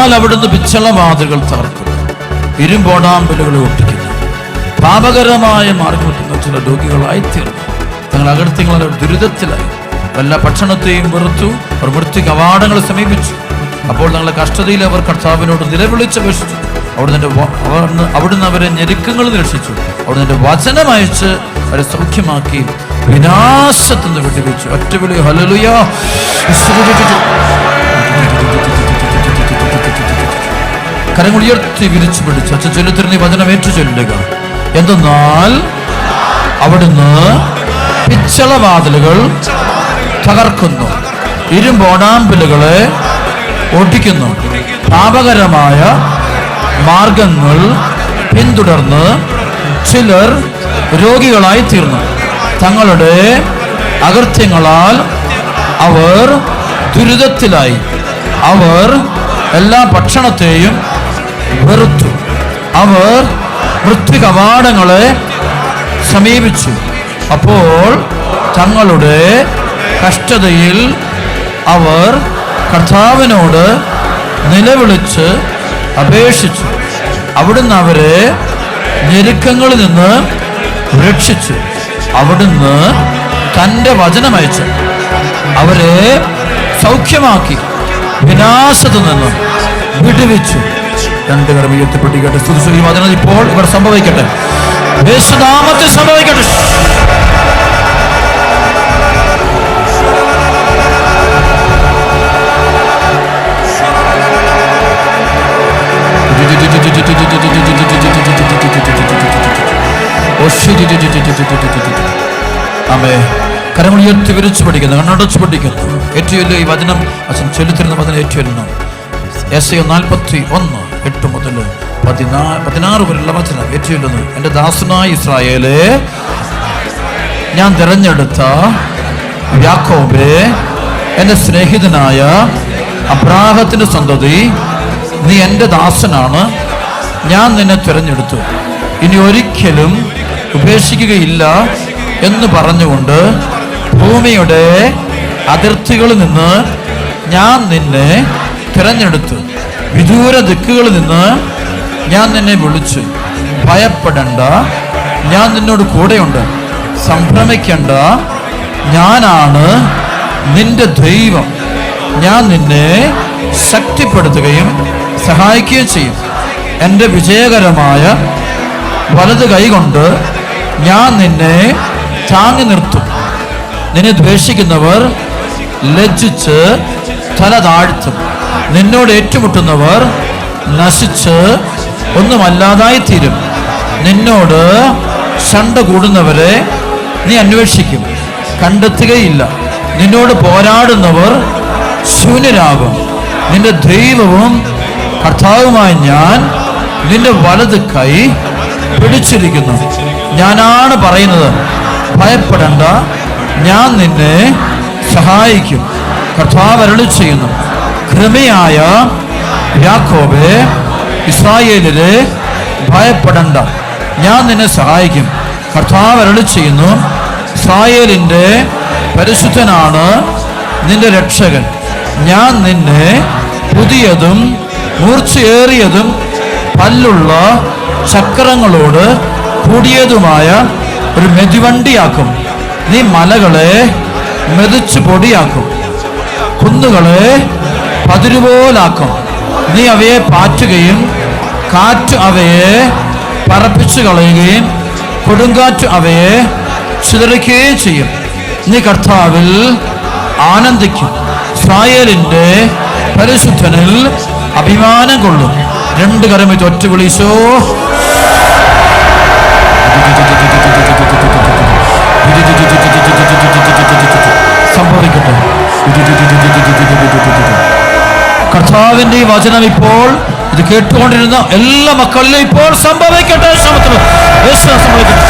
എന്നാൽ അവിടുന്ന് പിച്ചളവാതിലുകൾ തകർക്കുന്നു, ഇരുമ്പോടാമ്പലുകളെ ഒട്ടിക്കുന്നു. പാപകരമായ മാർഗത്തിൽ ചില രോഗികളായി തീർന്നു. തങ്ങൾ അകൃത്യങ്ങളുടെ ദുരിതത്തിലായി. വല്ല ഭക്ഷണത്തെയും വെറുത്തു. അവർ മൃത്യു കവാടങ്ങളെ സമീപിച്ചു. അപ്പോൾ തങ്ങളുടെ കഷ്ടതയിൽ അവർ കർത്താവിനോട് നിലവിളിച്ചപേക്ഷിച്ചു. അവിടുന്ന് അവരെ ഞെരുക്കങ്ങളിൽ രക്ഷിച്ചു. അവിടുന്ന് വചനം അയച്ച് അവരെ സൗഖ്യമാക്കി വിനാശത്തിൽ നിന്ന് വിട്ടുവെച്ചു. ഒറ്റവിളി ഹല്ലേലൂയ. കരങ്ങൾ ഉയർത്തി വിരിച്ചു പിടിച്ച് അച്ഛൻ ചൊല്ലിത്തരുന്ന വചനം ഏറ്റു ചൊല്ലുക. എന്തെന്നാൽ അവിടുന്ന് പിച്ചളവാതിലുകൾ തകർക്കുന്നു, ഇരുമ്പോടാമ്പലുകളെ ഓടിക്കുന്നു. പാപകരമായ മാർഗങ്ങൾ പിന്തുടർന്ന് ചിലർ രോഗികളായി തീർന്നു. തങ്ങളുടെ അകൃത്യങ്ങളാൽ അവർ ദുരിതത്തിലായി. അവർ എല്ലാ ഭക്ഷണത്തെയും വെറുത്തു. അവർ മൃത്യു കവാടങ്ങളെ സമീപിച്ചു. അപ്പോൾ തങ്ങളുടെ കഷ്ടതയിൽ അവർ കർത്താവിനോട് നിലവിളിച്ച് അപേക്ഷിച്ചു. അവിടുന്ന് അവരെ ഞെരുക്കങ്ങളിൽ നിന്ന് രക്ഷിച്ചു. അവിടുന്ന് തൻ്റെ വചനമയച്ചു അവരെ സൗഖ്യമാക്കി വിനാശത്തു നിന്ന് വിടുവിച്ചു. രണ്ട് കരം ഉയർത്തിപ്പെട്ടിക്കട്ടെ. സ്തുതി വചനം ഇപ്പോൾ ഇവിടെ സംഭവിക്കട്ടെ. യേശുനാമത്തിൽ സംഭവിക്കട്ടെ. കരങ്ങൾ ഉയർത്തി വിരിച്ചു പഠിക്കുന്നു, കണ്ണടച്ചു പഠിക്കുന്നു. ഏറ്റവും ഈ വചനം അച്ഛൻ ചൊല്ലിത്തരുന്ന വചനം ഏറ്റവും യെശയ്യാ 41:8 മുതൽ 16 വരെയുള്ള വചനം ഏറ്റവും. എൻ്റെ ദാസനായ ഇസ്രായേലേ, ഞാൻ തിരഞ്ഞെടുത്ത യാക്കോബേ, എൻ്റെ സ്നേഹിതനായ അബ്രാഹത്തിന്റെ സന്തതി, നീ എൻ്റെ ദാസനാണ്. ഞാൻ നിന്നെ തിരഞ്ഞെടുത്തു, ഇനി ഒരിക്കലും ഉപേക്ഷിക്കുകയില്ല എന്ന് പറഞ്ഞുകൊണ്ട് ഭൂമിയുടെ അതിർത്തികളിൽ നിന്ന് ഞാൻ നിന്നെ തിരഞ്ഞെടുത്തു. വിദൂര ദിക്കുകളിൽ നിന്ന് ഞാൻ നിന്നെ വിളിച്ചു. ഭയപ്പെടണ്ട, ഞാൻ നിന്നോട് കൂടെയുണ്ട്. സംഭ്രമിക്കണ്ട, ഞാനാണ് നിന്റെ ദൈവം. ഞാൻ നിന്നെ ശക്തിപ്പെടുത്തുകയും സഹായിക്കുകയും ചെയ്യും. എൻ്റെ വിജയകരമായ വലത് കൈകൊണ്ട് ഞാൻ നിന്നെ താങ്ങി നിർത്തും. നിന്നെ ദ്വേഷിക്കുന്നവർ ലജ്ജിച്ച് തല താഴ്ത്തും. നിന്നോട് ഏറ്റുമുട്ടുന്നവർ നശിച്ച് ഒന്നുമല്ലാതായി തീരും. നിന്നോട് ശണ്ട കൂടുന്നവരെ നീ അന്വേഷിക്കും, കണ്ടെത്തുകയില്ല. നിന്നോട് പോരാടുന്നവർ ശൂന്യരാകും. നിന്റെ ദൈവവും കർത്താവുമായ ഞാൻ നിന്റെ വലത് കൈ പിടിച്ചിരിക്കുന്നു. ഞാനാണ് പറയുന്നത്, ഭയപ്പെടണ്ട, ഞാൻ നിന്നെ സഹായിക്കും. കർത്താവ് അരുളി ചെയ്യുന്നു, കൃപയായ യാക്കോബേ, ഇസ്രായേലിലെ, ഭയപ്പെടണ്ട, ഞാൻ നിന്നെ സഹായിക്കും. കർത്താവ് അരുളി ചെയ്യുന്നു, ഇസ്രായേലിൻ്റെ പരിശുദ്ധനാണ് നിന്റെ രക്ഷകൻ. ഞാൻ നിന്നെ പുതിയതും മൂർച്ചയേറിയതും പല്ലുള്ള ചക്രങ്ങളോട് കൂടിയതുമായ ഒരു മെതിവണ്ടിയാക്കും. നീ മലകളെ മെതിച്ചു പൊടിയാക്കും, കുന്നുകളെ പതിരുപോലാക്കും. നീ അവയെ പാറ്റുകയും കാറ്റ് അവയെ പറപ്പിച്ചു കളയുകയും കൊടുങ്കാറ്റ് അവയെ ചിതറിക്കുകയും ചെയ്യും. നീ കർത്താവിൽ ആനന്ദിക്കും, ഇസ്രായേലിൻ്റെ പരിശുദ്ധനിൽ അഭിമാനം കൊള്ളും. രണ്ട് കരം വെച്ച് ഒറ്റ വിളിച്ചോ. സംഭവിക്കട്ടെ. കർത്താവിന്റെ ഈ വചനം ഇപ്പോൾ ഇത് കേട്ടുകൊണ്ടിരുന്ന എല്ലാ മക്കളിലും ഇപ്പോൾ സംഭവിക്കട്ടെ. സംഭവിക്കട്ടെ.